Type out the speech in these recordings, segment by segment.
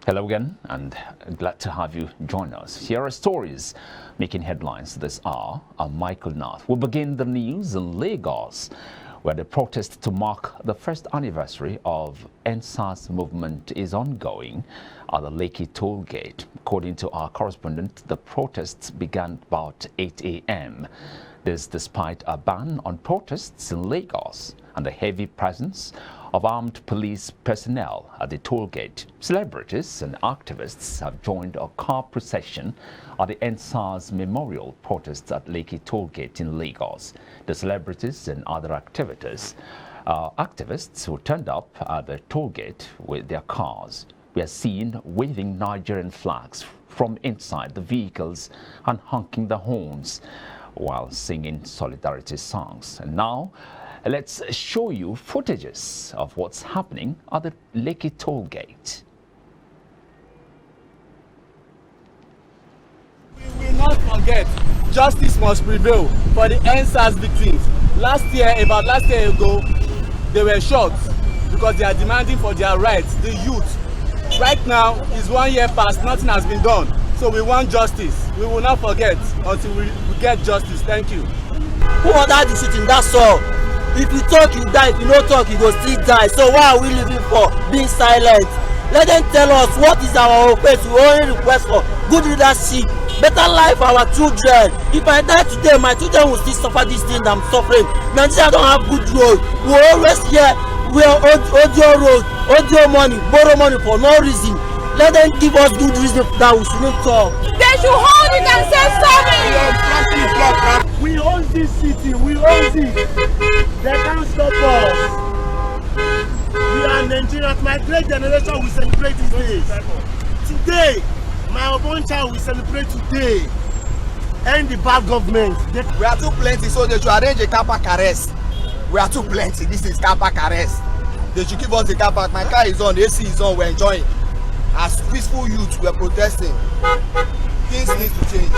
Hello again, and glad to have you join us. Here are stories making headlines this hour. I'm Michael Nath. We'll begin the news in Lagos, where the protest to mark the first anniversary of EndSARS movement is ongoing at the LEKKI toll gate. According to our correspondent, the protests began about 8 a.m. This despite a ban on protests in Lagos and the heavy presence of armed police personnel at the toll gate. Celebrities and activists have joined a car procession at the EndSARS memorial protest at LEKKI toll gate in Lagos. The celebrities and other activists who turned up at the toll gate with their cars were seen waving Nigerian flags from inside the vehicles and honking the horns while singing solidarity songs. And now, let's show you footages of what's happening at the LEKKI toll gate. We will not forget, justice must prevail for the EndSARS victims. Last year ago, they were shot because they are demanding for their rights, the youth. Right now, it's 1 year past, nothing has been done. So we want justice. We will not forget until we get justice. Thank you. Who ordered the shooting? That's all. If you talk, you die. If you no talk, you go still die. So why are we living for being silent? Let them tell us what is our offense. We only request for good leadership, better life for our children. If I die today, my children will still suffer this thing I'm suffering. Nigeria don't have good road. We always hear we are audio road, audio money, borrow money for no reason. Let them give us good reason that we shouldn't talk. They should hold it and say sorry. We own this city, we own it. They can't stop us. We are Nigerians. My great generation will celebrate this day. Today, my own child will celebrate today. And the bad government. We are too plenty, so they should arrange a car park arrest. We are too plenty. This is car park arrest. They should give us the car park. My car is on, the AC is on, we're enjoying. As peaceful youth, we are protesting. Things need to change.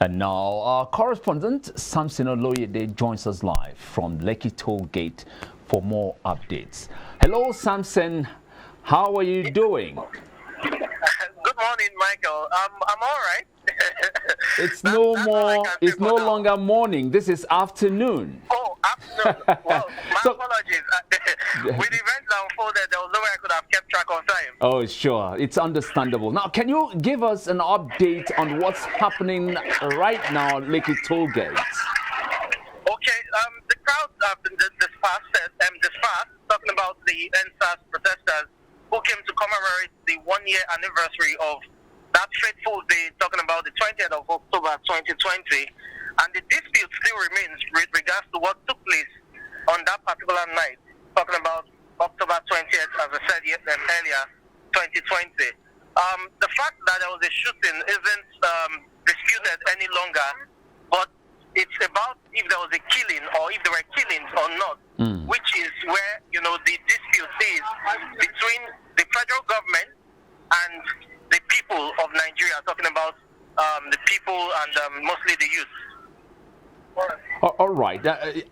And now our correspondent Samson Oloyede joins us live from LEKKI toll gate for more updates. Hello, Samson. How are you doing? Good morning, Michael. I'm all right. It's it's no longer morning. This is afternoon. Oh, afternoon. Well, my apologies. With the events that unfolded, there was no way I could have kept track of time. Oh, sure. It's understandable. Now, can you give us an update on what's happening right now at LEKKI toll gate? Okay. The crowds have been dispersed, talking about the EndSARS protesters who came to commemorate the 1 year anniversary of that fateful day, talking about the 20th of October 2020. And the dispute still remains with regards to what took place on that particular night, talking about October 20th, as I said earlier, 2020. The fact that there was a shooting isn't disputed any longer, but it's about if there was a killing or if there were killings or not, which is where, the dispute is between the federal government and the people of Nigeria, talking about the people and mostly the youth. All right.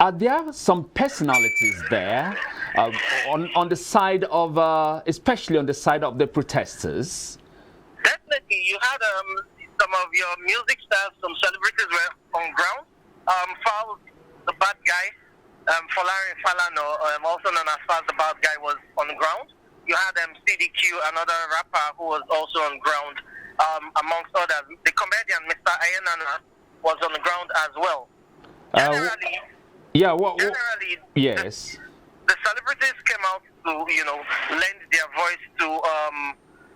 Are there some personalities there on the side of, especially on the side of the protesters? Definitely. You had some of your music stars, some celebrities were on ground. Fal, the bad guy, FALANA, also known as Fal, the bad guy, was on the ground. You had CDQ, another rapper who was also on ground, amongst others. The comedian, Mr. Ayenana, was on the ground as well. Generally, yes. The celebrities came out to, lend their voice to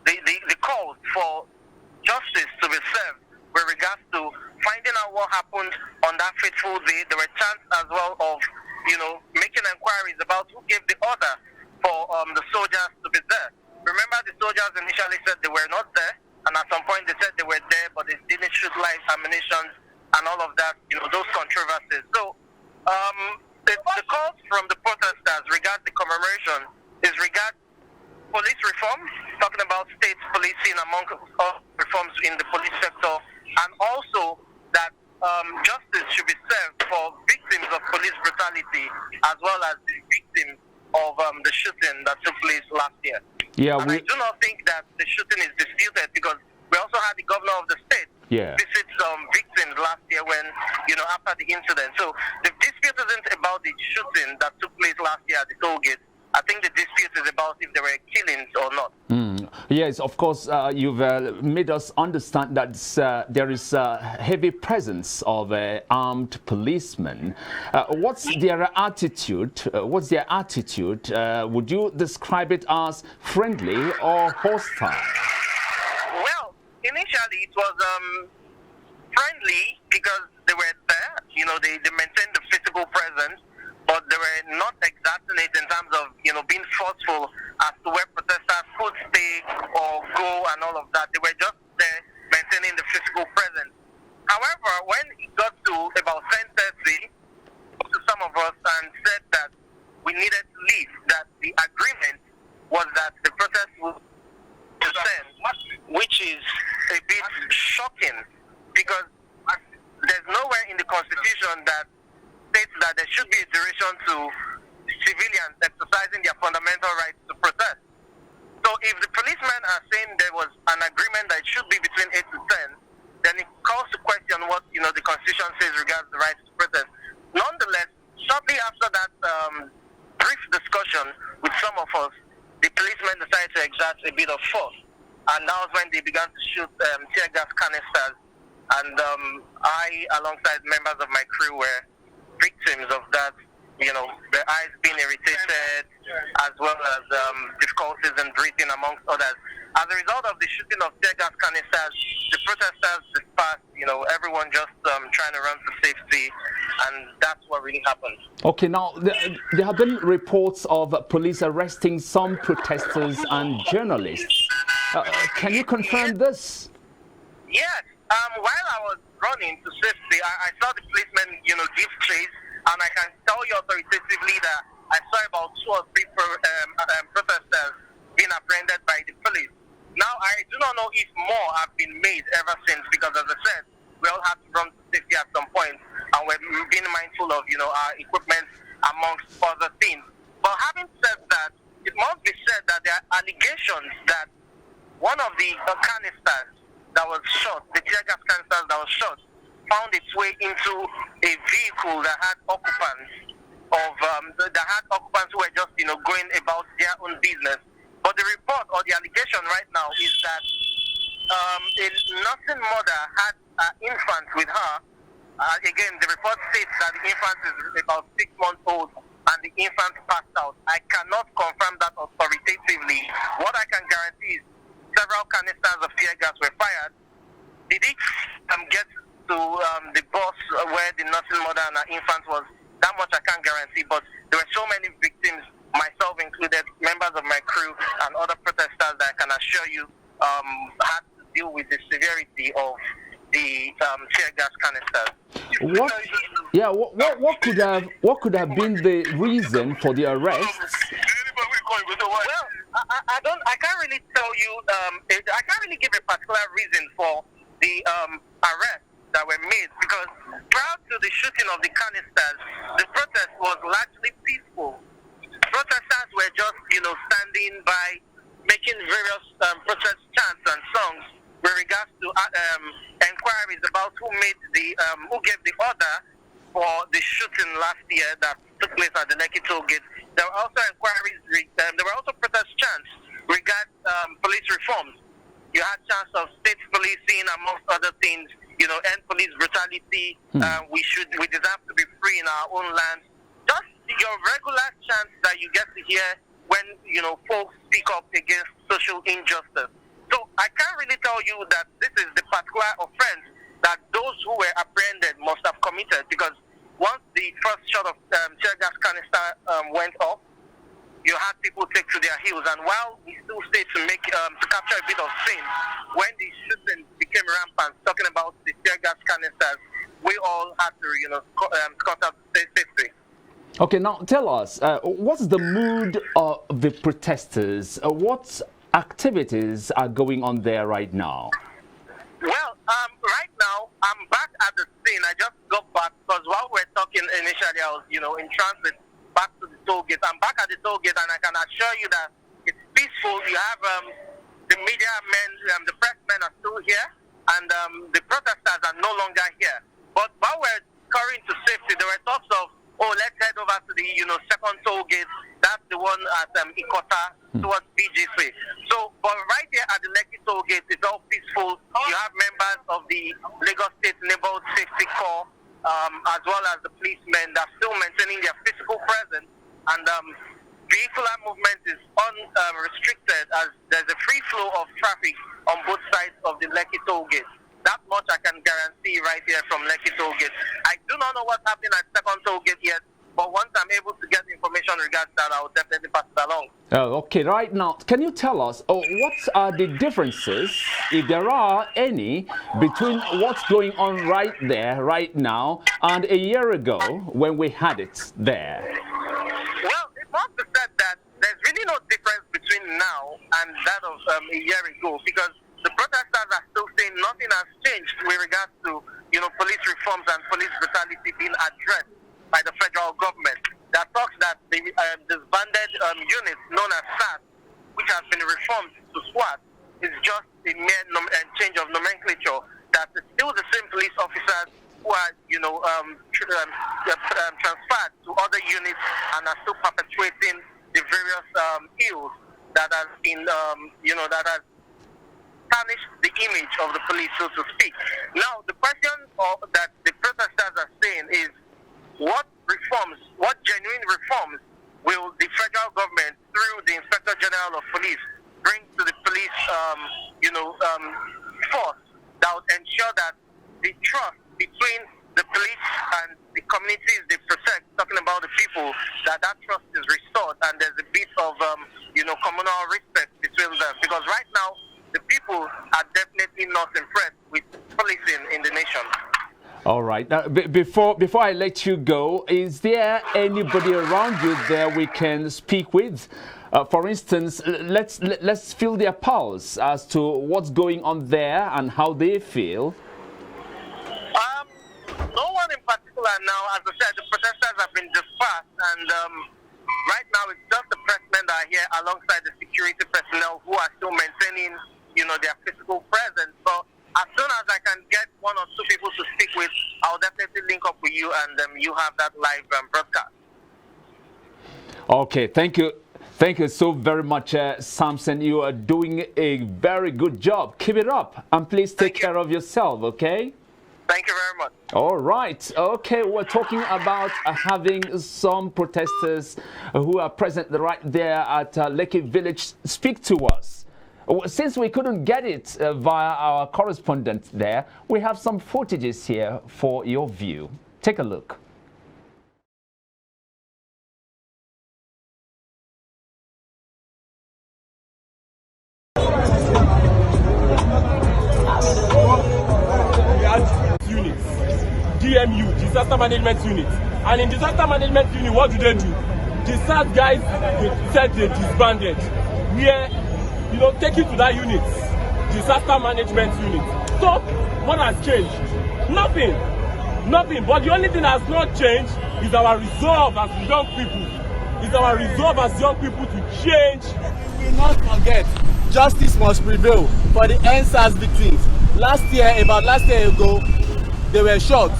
the calls for justice to be served with regards to finding out what happened on that fateful day. There were chants as well of, making inquiries about who gave the order for the soldiers to be there. Remember, the soldiers initially said they were not there, and at some point they said they were there, but they didn't shoot live ammunition and all of that, those controversies. So the calls from the protesters regarding the commemoration is regarding police reform, talking about state policing among all reforms in the police sector, and also that justice should be served for victims of police brutality as well as the victims of the shooting that took place last year. Yeah, and I do not think that the shooting is disputed because we also had the governor of the state visit some victims last year when, after the incident. So the dispute isn't about the shooting that took place last year at the toll gate. I think the dispute is about if there were killings or not. Yes, of course, you've made us understand that there is a heavy presence of armed policemen. What's their attitude? Would you describe it as friendly or hostile? Well, initially it was friendly because they were there. They maintained the physical presence, but they were not exasperate in terms of, being forceful as to where protesters could stay or go and all of that. They were just there maintaining the physical presence. However, when it got to about 10:30, to some of us and said that we needed to leave, that the agreement was that the protest would descend, which is a bit shocking because there's nowhere in the Constitution that states that there should be a duration to civilians exercising their fundamental rights to protest. So if the policemen are saying there was an agreement that it should be between 8 to 10, then it calls to question what the Constitution says regards the rights to protest. Nonetheless, shortly after that brief discussion with some of us, the policemen decided to exert a bit of force, and that was when they began to shoot tear gas canisters. And I, alongside members of my crew, were victims of that. Their eyes being irritated, as well as difficulties in breathing, amongst others. As a result of the shooting of tear gas canisters, the protesters dispersed. Everyone just trying to run for safety, and that's what really happened. Okay, now there have been reports of police arresting some protesters and journalists. Can you confirm this? Yes. While I was running to safety, I saw the policemen, give chase, and I can tell you authoritatively that I saw about 2 or 3 protesters being apprehended by the police. Now, I do not know if more have been made ever since, because as I said, we all have to run to safety at some point, and we're being mindful of, our equipment amongst other things. But having said that, it must be said that there are allegations that one of the canisters that was shot, the tear gas canisters that was shot, found its way into a vehicle that had occupants who were just going about their own business. But the report or the allegation right now is that a nursing mother had an infant with her. Again, the report states that the infant is about 6 months old and the infant passed out. I cannot confirm that authoritatively. What I can guarantee is several canisters of tear gas were fired. Did it get to the bus where the nursing mother and her infant was? That much I can't guarantee, but there were so many victims, myself included, members of my crew and other protesters that I can assure you had to deal with the severity of the tear gas canisters. What could have been the reason for the arrests? Well, I can't really tell you. I can't really give a particular reason for the arrests that were made, because prior to the shooting of the canisters, the protest was largely peaceful. Protesters were just, standing by, making various protest chants and songs with regards to inquiries about who gave the order for the shooting last year that took place at the LEKKI toll gate. There were also inquiries. There were also protest chants regarding police reforms. You had chants of state policing, amongst other things. End police brutality. We deserve to be free in our own land. Just your regular chants that you get to hear when folks speak up against social injustice. So I can't really tell you that this is the particular offense that those who were apprehended must have committed, because once the first shot of tear gas canister went off, you had people take to their heels, and while we still stayed to capture a bit of scene, when the shooting became rampant, talking about the tear gas canisters, we all had to, cut out the safety. Okay, now tell us, what's the mood of the protesters? What activities are going on there right now? Well, right now, I'm back at the scene. I just got back because while we're talking initially, I was, in transit back to the toll gate. I'm back at the toll gate, and I can assure you that it's peaceful. You have the media men, the press men are still here, and the protesters are no longer here. But while we're scurrying to safety, there were talks of, oh, let's head over to the second toll gate. That's the one at Ikota towards BGC. So, but right here at the Lekki toll gate, it's all peaceful. You have members of the Lagos State Neighborhood Safety Corps, as well as the policemen that are still maintaining their physical presence, and vehicular movement is unrestricted as there's a free flow of traffic on both sides of the Lekki toll gate. That much I can guarantee right here from Lekki toll gate. I do not know what's happening at second toll gate yet, but once I'm able to get information regarding that, I will definitely pass it along. Okay, right now, can you tell us what are the differences, if there are any, between what's going on right there, right now, and a year ago when we had it there? Well, it must be said that there's really no difference between now and that of a year ago, because the protesters are still saying nothing has changed with regards to, police reforms and police brutality being addressed by the federal government. There are talks that the disbanded units known as SAS, which has been reformed to SWAT, is just a mere change of nomenclature. That it's still the same police officers who are, transferred to other units and are still perpetuating the various ills that has been, that has tarnished the image of the police, so to speak. Now, the question that the protesters are saying is, what reforms, what genuine reforms will the federal government, through the Inspector General of Police, bring to the police, force that would ensure that the trust between the police and the communities they protect, talking about the people, that trust is restored and there's a bit of, communal respect between them. Because right now, the people are definitely not impressed with policing in the nation. All right. Now, before I let you go, is there anybody around you there we can speak with? For instance, let's feel their pulse as to what's going on there and how they feel. No one in particular now. As I said, the protesters have been dispersed, and right now it's just the pressmen that are here alongside the security personnel who are still maintaining, their physical presence. So as soon as I can get one or two people to speak with, I'll definitely link up with you, and you have that live broadcast. Okay, thank you. Thank you so very much, Samson. You are doing a very good job. Keep it up, and please take care of yourself, okay? Thank you very much. All right. Okay, we're talking about having some protesters who are present right there at Lekki Village speak to us. Since we couldn't get it via our correspondent there, we have some footages here for your view. Take a look. DMU, Disaster Management Unit. And in Disaster Management Unit, what do? The SAS guys, they said they disbanded. Take it to that unit, Disaster Management Unit. So, what has changed? Nothing. But the only thing that has not changed is our resolve as young people. It's our resolve as young people to change. We will not forget, justice must prevail for the NSAS victims. Last year ago, they were shot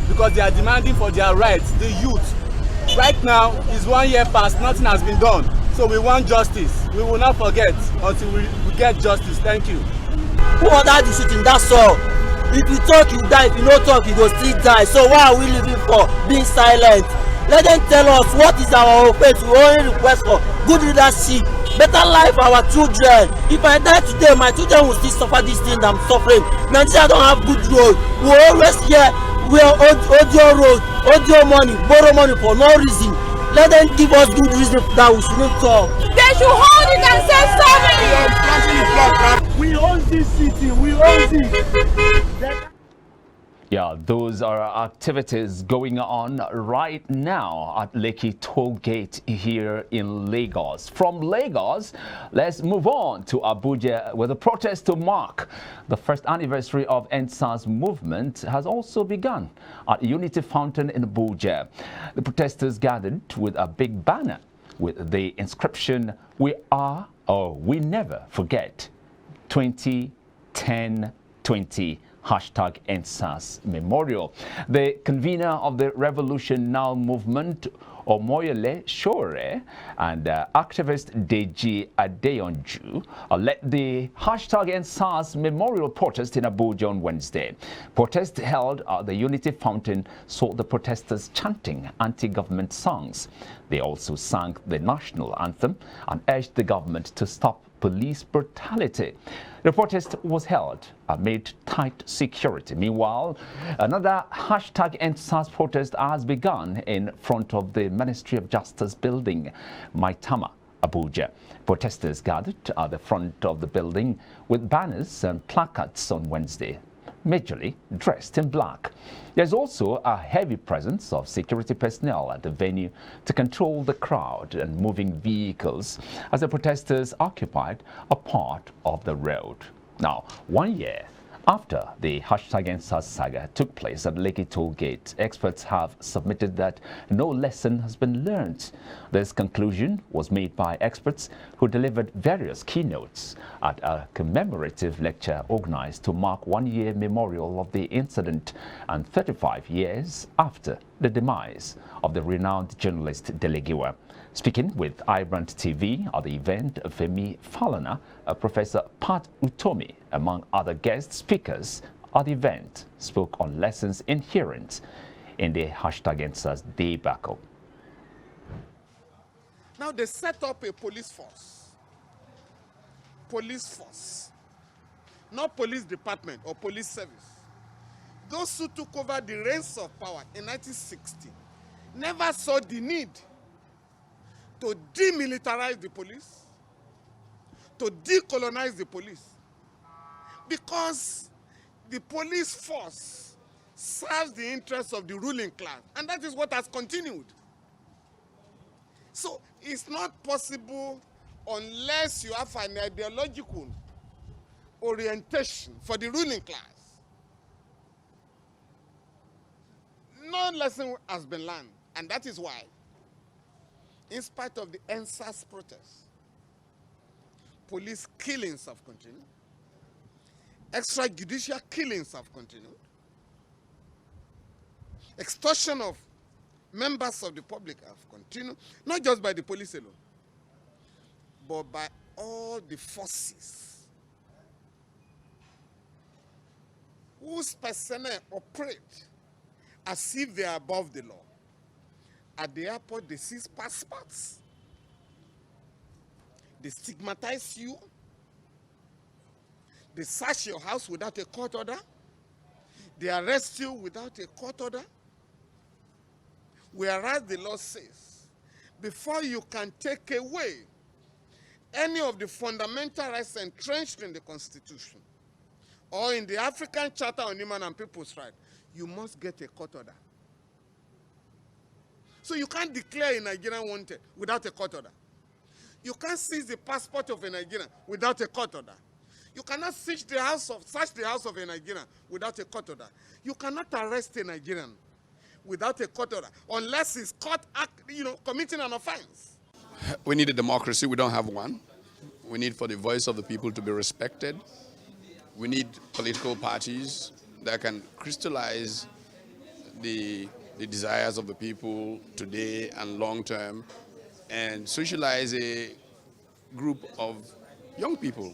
because they are demanding for their rights, the youth. Right now, it's 1 year past, nothing has been done. So we want justice. We will not forget until we get justice. Thank you. Who ordered the shooting? That's all. If you talk, you die. If you don't talk, you go still die. So why are we living for being silent? Let them tell us what is our offense. We only request for good leadership, better life for our children. If I die today, my children will still suffer this thing I'm suffering. Nigeria don't have good road. We always hear we are audio road, audio money, borrow money for no reason. Let them give us good reason that we shouldn't talk. They should hold it and say sorry. We own this city. We own it. Yeah, those are activities going on right now at LEKKI toll gate here in Lagos. From Lagos, let's move on to Abuja, where the protest to mark the first anniversary of EndSARS movement has also begun at Unity Fountain in Abuja. The protesters gathered with a big banner with the inscription, "We are or we never forget 2010-20. Hashtag EndSARS Memorial." The convener of the Revolution Now movement, Omoyele Shore, and activist Deji Adeyonju led the hashtag EndSARS Memorial protest in Abuja on Wednesday. Protest held at the Unity Fountain saw the protesters chanting anti-government songs. They also sang the national anthem and urged the government to stop police brutality. The protest was held amid tight security. Meanwhile, another hashtag EndSARS protest has begun in front of the Ministry of Justice building, Maitama, Abuja. Protesters gathered at the front of the building with banners and placards on Wednesday, majorly dressed in black. There's also a heavy presence of security personnel at the venue to control the crowd and moving vehicles as the protesters occupied a part of the road. Now, 1 year after the hashtag EndSARS saga took place at LEKKI toll gate, experts have submitted that no lesson has been learned. This conclusion was made by experts who delivered various keynotes at a commemorative lecture organized to mark 1 year memorial of the incident and 35 years after the demise of the renowned journalist Delegiwa. Speaking with iBrandTV at the event, FEMI FALANA, Professor Pat UTOMI, among other guest speakers at the event, spoke on lessons inherent in the hashtag EndSARS debacle. Now they set up a police force, not police department or police service. Those who took over the reins of power in 1960 never saw the need to demilitarize the police, to decolonize the police, because the police force serves the interests of the ruling class, and that is what has continued. So it's not possible unless you have an ideological orientation for the ruling class. No lesson has been learned, and that is why, in spite of the EndSARS protests, police killings have continued, extrajudicial killings have continued, extortion of members of the public have continued, not just by the police alone, but by all the forces whose personnel operate as if they are above the law. At the airport, they seize passports. They stigmatize you. They search your house without a court order. They arrest you without a court order. Whereas the law says, before you can take away any of the fundamental rights entrenched in the Constitution or in the African Charter on Human and People's Rights, you must get a court order. So you can't declare a Nigerian wanted without a court order. You can't seize the passport of a Nigerian without a court order. You cannot search the house of a Nigerian without a court order. You cannot arrest a Nigerian without a court order unless he's caught committing an offense. We need a democracy. We don't have one. We need for the voice of the people to be respected. We need political parties that can crystallize the desires of the people today and long term, and socialize a group of young people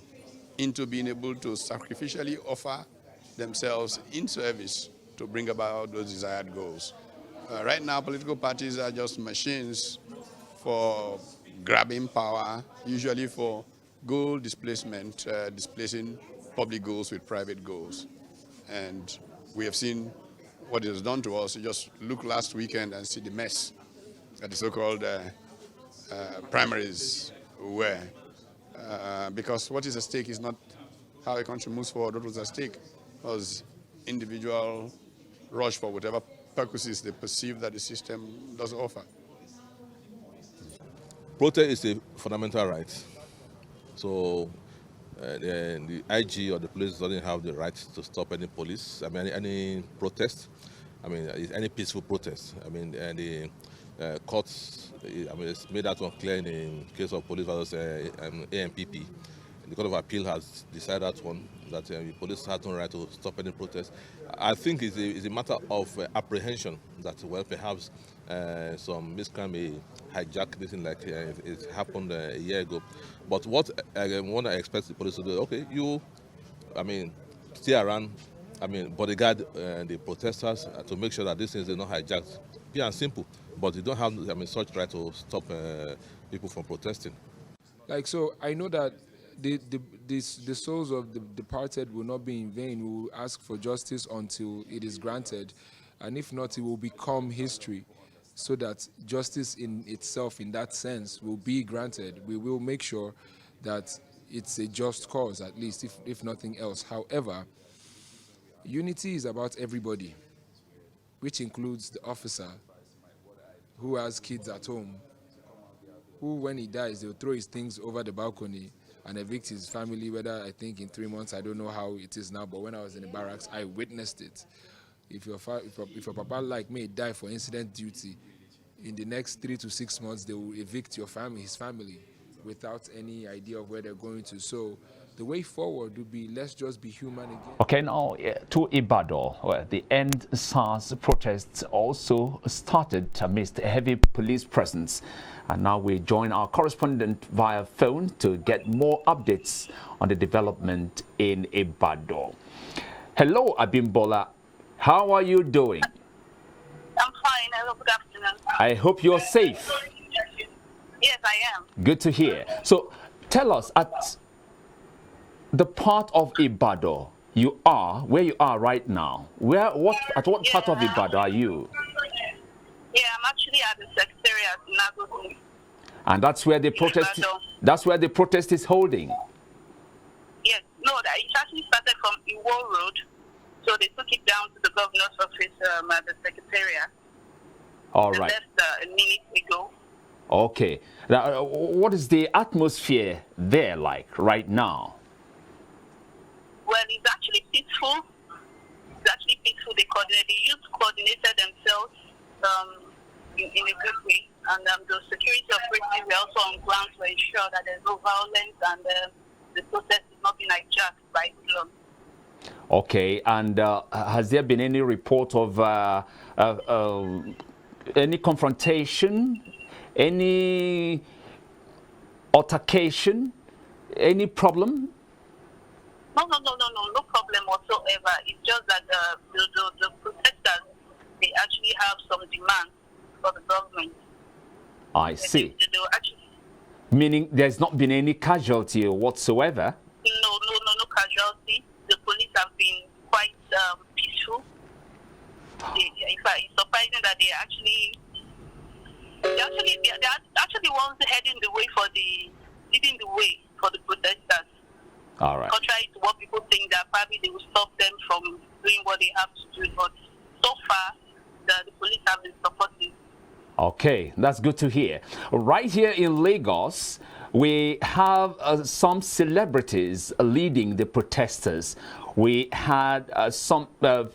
into being able to sacrificially offer themselves in service to bring about those desired goals. Right now, political parties are just machines for grabbing power, usually for goal displacement, displacing public goals with private goals. And we have seen what it has done to us. You just look last weekend and see the mess that the so-called primaries were. Because what is at stake is not how a country moves forward. What was at stake was individual rush for whatever purposes they perceive that the system doesn't offer. Protest is a fundamental right. So the IG or the police doesn't have the right to stop any police, any protest. Any peaceful protest. The courts, it's made that one clear in the case of police versus AMPP. The Court of Appeal has decided that one, that the police have no right to stop any protest. I think it's a matter of apprehension that, well, perhaps some miscreant may hijack this thing like it happened a year ago. But what I expect the police to do, okay, stay around, bodyguard the protesters to make sure that these things are not hijacked. Pure and simple. But you don't have such right to stop people from protesting. So I know that the souls of the departed will not be in vain. We will ask for justice until it is granted, and if not, it will become history, so that justice in itself, in that sense, will be granted. We will make sure that it's a just cause, at least, if nothing else. However, unity is about everybody, which includes the officer who has kids at home, who, when he dies, they'll throw his things over the balcony and evict his family, whether, I think, in 3 months. I don't know how it is now, but when I was in the barracks, I witnessed it. If your papa like me die for incident duty, in the next 3 to 6 months, they will evict his family, without any idea of where they're going to. So the way forward would be, let's just be human again. Okay, now to Ibadan, where the End SARS protests also started amidst heavy police presence. And now we join our correspondent via phone to get more updates on the development in Ibadan. Hello, Abimbola. How are you doing? I'm fine. Hello, good afternoon. I hope you're safe. Yes, I am. Good to hear. So tell us, at the part of Ibadan where you are right now, at what part of Ibadan are you? Yeah, I'm actually at the secretariat in Agogo. And that's where the protest is holding. Yes, no, it actually started from Iwo Road, so they took it down to the governor's office at the secretariat. All they right. left a minute ago. Okay. Now, what is the atmosphere there like right now? Well, it's actually peaceful. The youth coordinated themselves in a good way. And the security operatives were also on ground to ensure that there's no violence and the protest is not being hijacked by hoodlums. Okay. And has there been any report of any confrontation, any altercation, any problem? No problem whatsoever. It's just that the protesters, they actually have some demands for the government. I see. They actually, meaning there's not been any casualty whatsoever? No casualty. The police have been quite peaceful. In fact, it's surprising that they're actually ones leading the way for the protesters. All right. Contrary to what people think, that probably they will stop them from doing what they have to do. But so far, the police have been supportive. Okay, that's good to hear. Right here in Lagos, we have some celebrities leading the protesters. We had some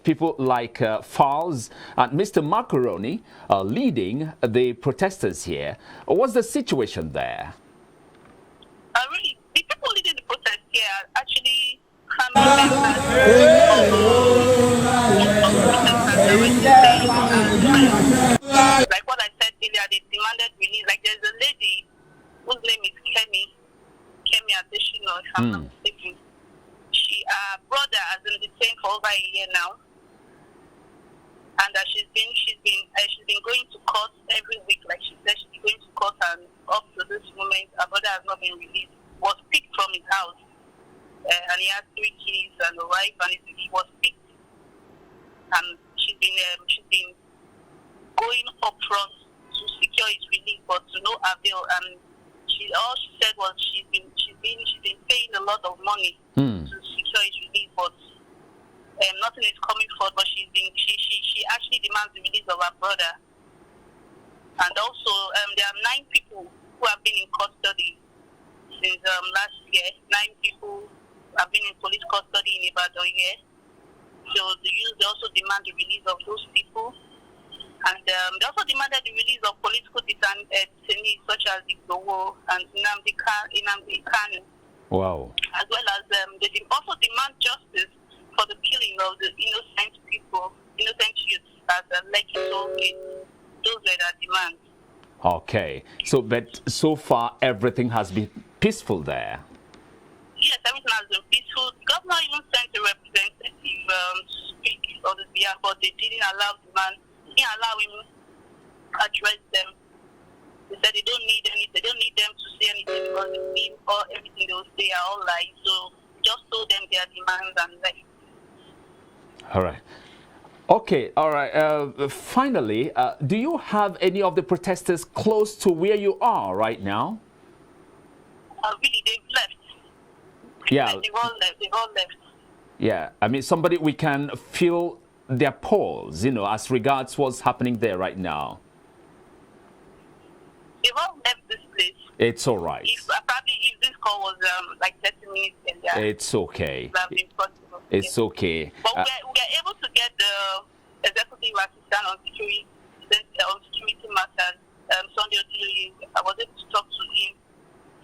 people like Falz and Mr. Macaroni leading the protesters here. What's the situation there? Really, the people leading the protest here are actually family members. Like what I said earlier, they demanded release. Like there's a lady whose name is Kemi Adeshino, if I'm not mistaken. Her brother has been detained for over a year now, and she's been going to court every week. Like she said, she's going to court, and up to this moment, her brother has not been released. Was picked from his house, and he has 3 kids and a wife, and he was picked, and she's been going up front to secure his release, but to no avail. And all she said was she's been paying a lot of money to secure his release, but nothing is coming forward. But she actually demand the release of our brother. And also, there are 9 people who have been in custody since last year. 9 people have been in police custody in Ibadan here. So the youth, they also demand the release of those people. And they also demanded the release of political detainees such as Igboho and Nnamdi Kanu. Wow. As well as they also demand justice for the killing of the innocent people, innocent youths, as LEKKI told me. Those were their demands. Okay. So, but so far everything has been peaceful there. Yes, everything has been peaceful. The governor even sent a representative to speak on the behalf, but they didn't allow the man. They didn't allow him to address them. They said they don't need anything. They don't need them to say anything because they believe all everything they will say are all lies. So just told them their demands and left. All right. Okay, all right. Finally, do you have any of the protesters close to where you are right now? Really, they've left. Yeah. They've all left. They've all left. Yeah, I mean, somebody we can feel their pulse, you know, as regards what's happening there right now. They've all left this place. It's all right. Probably if this call was like 30 minutes earlier. It's okay. It would have been possible. It's okay. But we're able to get the executive assistant on security matters, Sunday Odili. I was able to talk to him.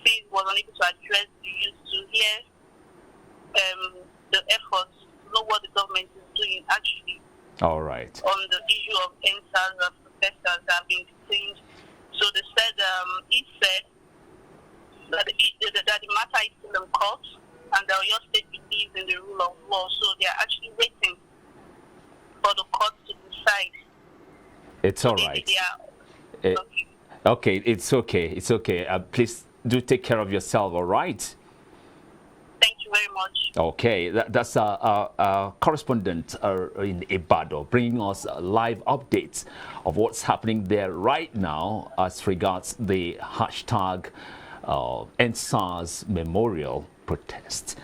He was unable to address the youth to hear the efforts to know what the government is doing actually. All right. On the issue of NSAS and protesters that have been detained. So they said, he said that the matter is still in court and that your state believes in the rule of law. So they are actually waiting for the court to decide. It's all right. Okay, it's okay. It's okay. Please do take care of yourself, all right? Thank you very much. Okay, that's our correspondent in Ibadan, bringing us live updates of what's happening there right now as regards the hashtag NSAS Memorial Protest.